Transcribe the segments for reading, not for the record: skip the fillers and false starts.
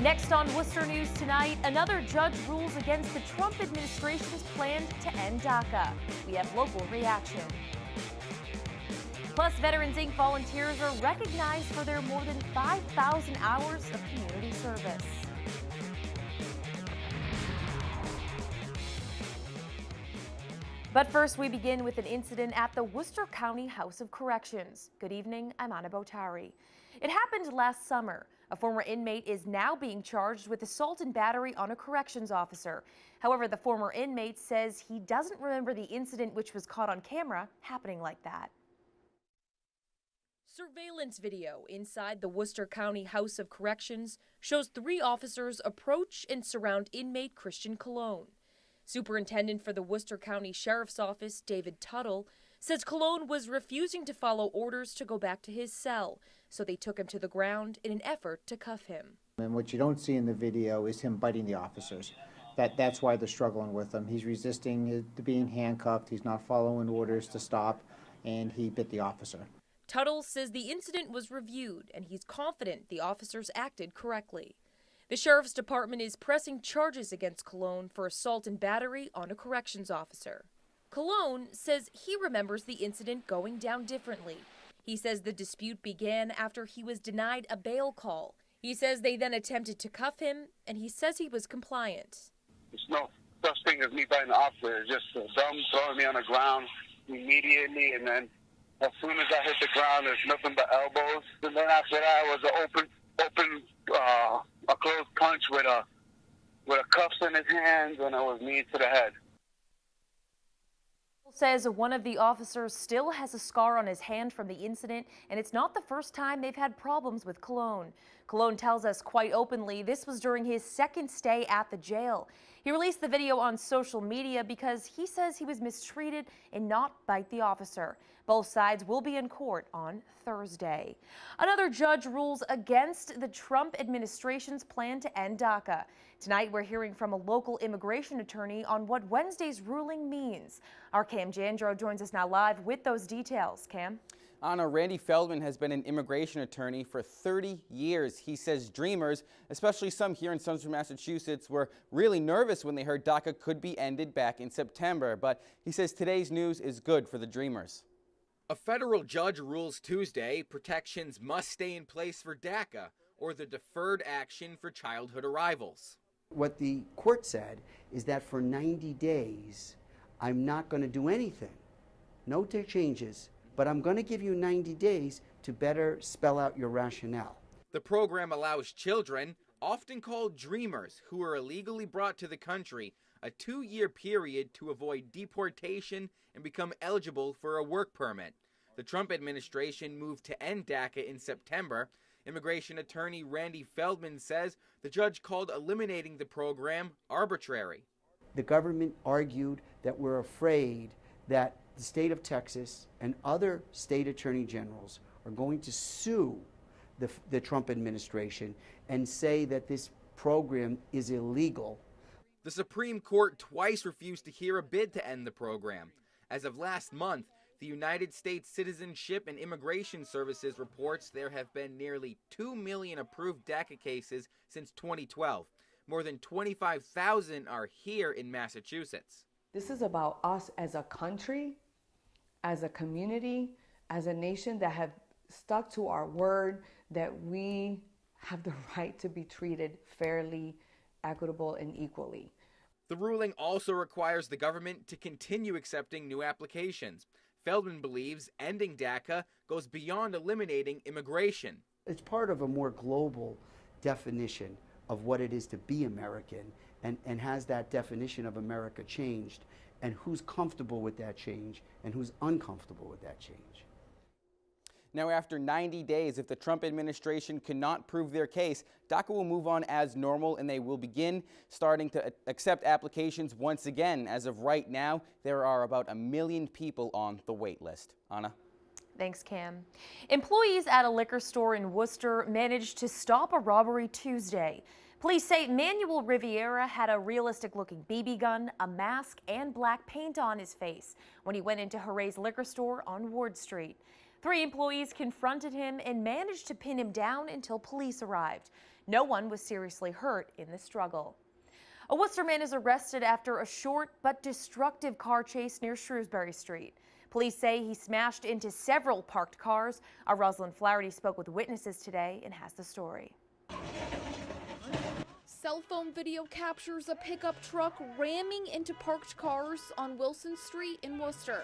Next on Worcester News tonight, another judge rules against the Trump administration's plan to end DACA. We have local reaction. Plus, Veterans Inc. volunteers are recognized for their more than 5,000 hours of community service. But first, we begin with an incident at the Worcester County House of Corrections. Good evening, I'm Anna Botari. It happened last summer. A former inmate is now being charged with assault and battery on a corrections officer. However, the former inmate says he doesn't remember the incident, which was caught on camera, happening like that. Surveillance video inside the Worcester County House of Corrections shows 3 officers approach and surround inmate Christian Colon. Superintendent for the Worcester County Sheriff's Office, David Tuttle, says Colon was refusing to follow orders to go back to his cell, so they took him to the ground in an effort to cuff him. And what you don't see in the video is him biting the officers. That's why they're struggling with him. He's resisting to being handcuffed, he's not following orders to stop, and he bit the officer. Tuttle says the incident was reviewed, and he's confident the officers acted correctly. The Sheriff's Department is pressing charges against Colon for assault and battery on a corrections officer. Colon says he remembers the incident going down differently. He says the dispute began after he was denied a bail call. He says they then attempted to cuff him, and he says he was compliant. There's no such thing as me biting the officer. It's just them throwing me on the ground immediately, and then as soon as I hit the ground, there's nothing but elbows. And then after that was an a closed punch with a cuffs in his hands, and it was knee to the head. Says one of the officers still has a scar on his hand from the incident, and it's not the first time they've had problems with Colon. Colon tells us quite openly this was during his second stay at the jail. He released the video on social media because he says he was mistreated and not bite the officer. Both sides will be in court on Thursday. Another judge rules against the Trump administration's plan to end DACA. Tonight, we're hearing from a local immigration attorney on what Wednesday's ruling means. Our Cam Jandro joins us now live with those details. Cam? Anna, Randy Feldman has been an immigration attorney for 30 years. He says Dreamers, especially some here in Sunshine, Massachusetts, were really nervous when they heard DACA could be ended back in September. But he says today's news is good for the Dreamers. A federal judge rules Tuesday protections must stay in place for DACA, or the Deferred Action for Childhood Arrivals. What the court said is that for 90 days, I'm not going to do anything. No changes, but I'm going to give you 90 days to better spell out your rationale. The program allows children, often called Dreamers, who are illegally brought to the country, a 2-year period to avoid deportation and become eligible for a work permit. The Trump administration moved to end DACA in September. Immigration attorney Randy Feldman says the judge called eliminating the program arbitrary. The government argued that we're afraid that the state of Texas and other state attorney generals are going to sue the Trump administration and say that this program is illegal. The Supreme Court twice refused to hear a bid to end the program. As of last month, the United States Citizenship and Immigration Services reports there have been nearly 2 million approved DACA cases since 2012. More than 25,000 are here in Massachusetts. This is about us as a country, as a community, as a nation that have stuck to our word that we have the right to be treated fairly, equitable, and equally. The ruling also requires the government to continue accepting new applications. Feldman believes ending DACA goes beyond eliminating immigration. It's part of a more global definition of what it is to be American, and has that definition of America changed, and who's comfortable with that change and who's uncomfortable with that change. Now, after 90 days, if the Trump administration cannot prove their case, DACA will move on as normal, and they will begin starting to accept applications once again. As of right now, there are about 1 million people on the wait list. Anna? Thanks, Cam. Employees at a liquor store in Worcester managed to stop a robbery Tuesday. Police say Manuel Riviera had a realistic-looking BB gun, a mask, and black paint on his face when he went into Horae's liquor store on Ward Street. 3 employees confronted him and managed to pin him down until police arrived. No one was seriously hurt in the struggle. A Worcester man is arrested after a short but destructive car chase near Shrewsbury Street. Police say he smashed into several parked cars. Our Rosalind Flaherty spoke with witnesses today and has the story. Cell phone video captures a pickup truck ramming into parked cars on Wilson Street in Worcester.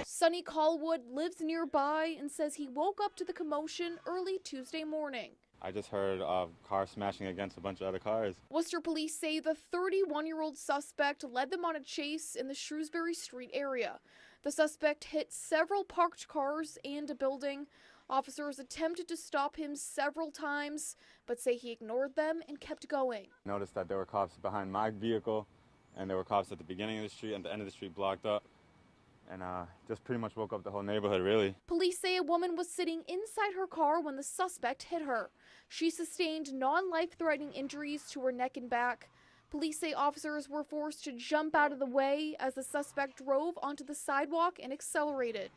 Sonny Callwood lives nearby and says he woke up to the commotion early Tuesday morning. I just heard a car smashing against a bunch of other cars. Worcester police say the 31-year-old suspect led them on a chase in the Shrewsbury Street area. The suspect hit several parked cars and a building. Officers attempted to stop him several times, but say he ignored them and kept going. Noticed that there were cops behind my vehicle, and there were cops at the beginning of the street and the end of the street blocked up. And just pretty much woke up the whole neighborhood, really. Police say a woman was sitting inside her car when the suspect hit her. She sustained non-life-threatening injuries to her neck and back. Police say officers were forced to jump out of the way as the suspect drove onto the sidewalk and accelerated.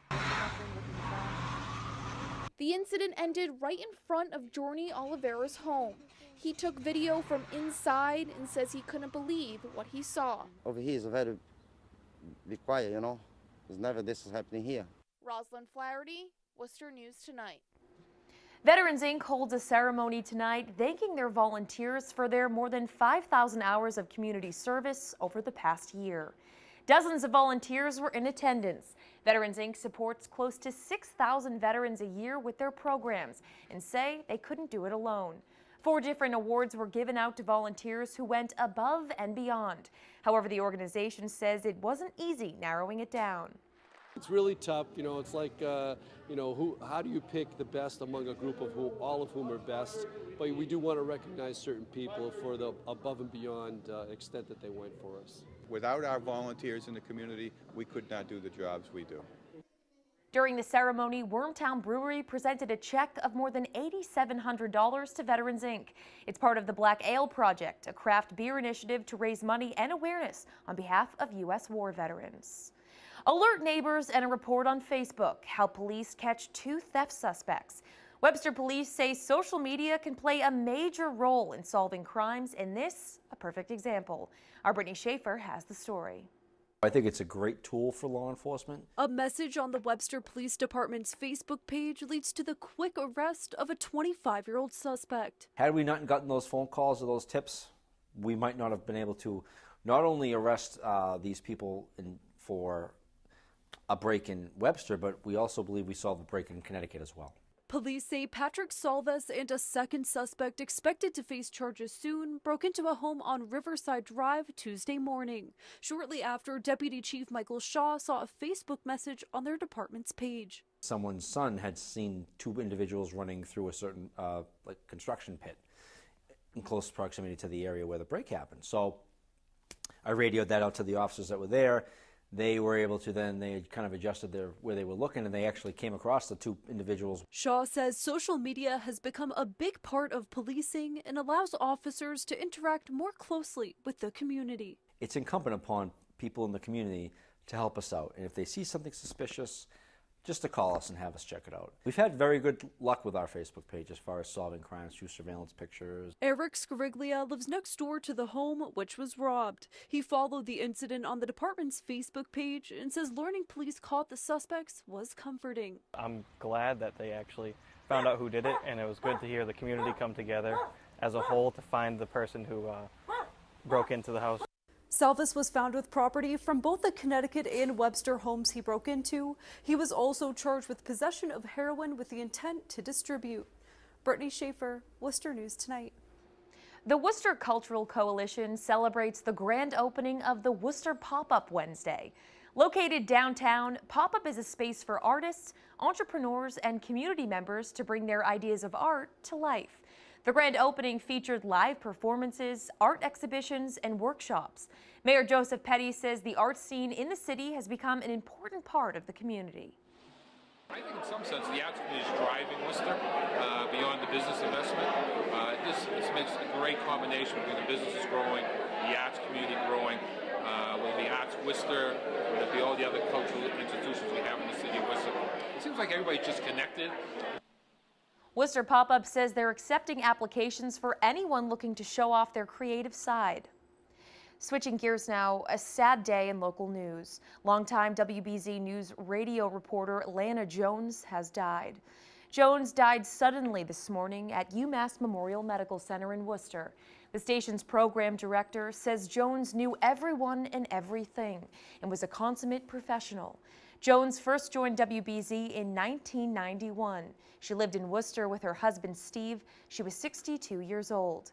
The incident ended right in front of Journey Oliveira's home. He took video from inside and says he couldn't believe what he saw. Over here is very be quiet, you know. There's never this is happening here. Rosalind Flaherty, Worcester News Tonight. Veterans Inc. holds a ceremony tonight thanking their volunteers for their more than 5,000 hours of community service over the past year. Dozens of volunteers were in attendance. Veterans Inc. supports close to 6,000 veterans a year with their programs and say they couldn't do it alone. 4 different awards were given out to volunteers who went above and beyond. However, the organization says it wasn't easy narrowing it down. It's really tough, you know. It's like, how do you pick the best among a group of all of whom are best? But we do want to recognize certain people for the above and beyond extent that they went for us. Without our volunteers in the community, we could not do the jobs we do. During the ceremony, Wormtown Brewery presented a check of more than $8,700 to Veterans Inc. It's part of the Black Ale Project, a craft beer initiative to raise money and awareness on behalf of U.S. war veterans. Alert neighbors and a report on Facebook how police catch 2 theft suspects. Webster police say social media can play a major role in solving crimes, and this a perfect example. Our Brittany Schaefer has the story. I think it's a great tool for law enforcement. A message on the Webster Police Department's Facebook page leads to the quick arrest of a 25-year-old suspect. Had we not gotten those phone calls or those tips, we might not have been able to not only arrest these people for a break in Webster, but we also believe we solved a break in Connecticut as well. Police say Patrick Salves and a second suspect expected to face charges soon broke into a home on Riverside Drive Tuesday morning. Shortly after, Deputy Chief Michael Shaw saw a Facebook message on their department's page. Someone's son had seen 2 individuals running through a certain construction pit in close proximity to the area where the break happened. So I radioed that out to the officers that were there. They were able to they kind of adjusted where they were looking, and they actually came across the 2 individuals. Shaw says social media has become a big part of policing and allows officers to interact more closely with the community. It's incumbent upon people in the community to help us out, and if they see something suspicious, just to call us and have us check it out. We've had very good luck with our Facebook page as far as solving crimes through surveillance pictures. Eric Scariglia lives next door to the home which was robbed. He followed the incident on the department's Facebook page and says learning police caught the suspects was comforting. I'm glad that they actually found out who did it, and it was good to hear the community come together as a whole to find the person who broke into the house. Salves was found with property from both the Connecticut and Webster homes he broke into. He was also charged with possession of heroin with the intent to distribute. Brittany Schaefer, Worcester News Tonight. The Worcester Cultural Coalition celebrates the grand opening of the Worcester Pop-Up Wednesday. Located downtown, Pop-Up is a space for artists, entrepreneurs, and community members to bring their ideas of art to life. The grand opening featured live performances, art exhibitions, and workshops. Mayor Joseph Petty says the art scene in the city has become an important part of the community. I think in some sense the arts community is driving Worcester beyond the business investment. This makes a great combination between the businesses growing, the arts community growing, with the arts Worcester, with all the other cultural institutions we have in the city of Worcester. It seems like everybody's just connected. Worcester Pop-Up says they're accepting applications for anyone looking to show off their creative side. Switching gears now, a sad day in local news. Longtime WBZ News radio reporter Lana Jones has died. Jones died suddenly this morning at UMass Memorial Medical Center in Worcester. The station's program director says Jones knew everyone and everything and was a consummate professional. Jones first joined WBZ in 1991. She lived in Worcester with her husband Steve. She was 62 years old.